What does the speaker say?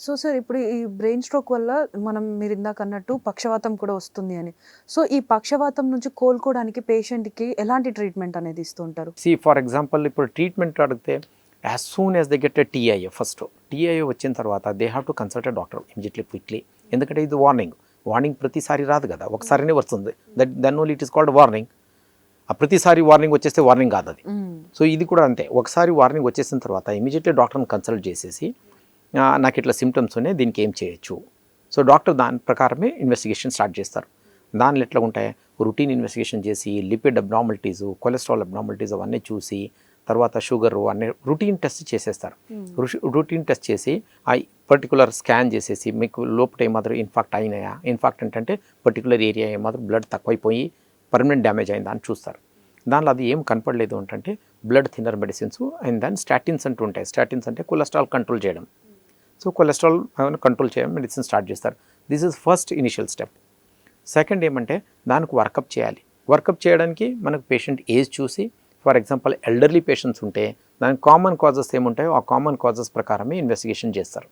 So sir ఇప్పుడు ఈ brain stroke వల్ల మీరిందాకన్నట్టు పక్షవాతం కూడా వస్తుంది అని. సో ఈ పక్షవాతం నుంచి కోలుకోవడానికి పేషెంట్‌కి ఎలాంటి ట్రీట్మెంట్ అనేది ఇస్తూ ఉంటారు? ఫర్ ఎగ్జాంపుల్ ఇప్పుడు ట్రీట్మెంట్ అడిగితే as soon as they get a TIA first TIA వచ్చిన తర్వాత they have to consult a doctor immediately quickly. ఎందుకంటే ఇది వార్నింగ్ ప్రతిసారి రాదు కదా, ఒకసారినే వస్తుంది. Then only it is called warning. ఆ ప్రతిసారి వార్నింగ్ వచ్చేస్తే వార్నింగ్ కాదు అది. సో ఇది కూడా అంతే, ఒకసారి వార్నింగ్ వచ్చేసిన తర్వాత ఇమీడియట్లీ డాక్టర్ని కన్సల్ట్ చేసేసి నాకు ఇట్లా సిమ్టమ్స్ ఉన్నాయి, దీనికి ఏం చేయొచ్చు. సో డాక్టర్ దాని ప్రకారమే ఇన్వెస్టిగేషన్ స్టార్ట్ చేస్తారు. దానిలో ఎట్లా ఉంటాయి, రొటీన్ ఇన్వెస్టిగేషన్ చేసి లిపిడ్ అబ్నార్మాలిటీస్, కొలెస్ట్రాల్ అబ్నార్మాలిటీస్ అవన్నీ చూసి తర్వాత షుగరు అన్నీ రొటీన్ టెస్ట్ చేసేస్తారు. రొటీన్ టెస్ట్ చేసి ఆ పర్టికులర్ స్కాన్ చేసేసి మీకు లోపల ఏమాత్రం ఇన్ఫాక్ట్ అయినాయా, ఇన్ఫాక్ట్ అంటే పర్టికులర్ ఏరియా ఏమాత్రం బ్లడ్ తక్కువైపోయి పర్మనెంట్ డ్యామేజ్ అయిందా అని చూస్తారు. దానిలో అది ఏం కనపడలేదు అంటే బ్లడ్ థిన్నర్ మెడిసిన్స్ అండ్ దాని స్టాటిన్స్ అంటూ ఉంటాయి. స్టాటిన్స్ అంటే కొలెస్ట్రాల్ కంట్రోల్ చేయడం. సో కొలెస్ట్రాల్ కంట్రోల్ చేయడం మెడిసిన్ స్టార్ట్ చేస్తారు. This is first initial step. Second ఏమంటే దానికి వర్కప్ చేయాలి. వర్కప్ చేయడానికి మనకు పేషెంట్ ఏజ్ చూసి, ఫర్ ఎగ్జాంపుల్ ఎల్డర్లీ పేషెంట్స్ ఉంటే దానికి కామన్ కాజెస్ ఏముంటాయో ఆ కామన్ కాజెస్ ప్రకారమే ఇన్వెస్టిగేషన్ చేస్తారు.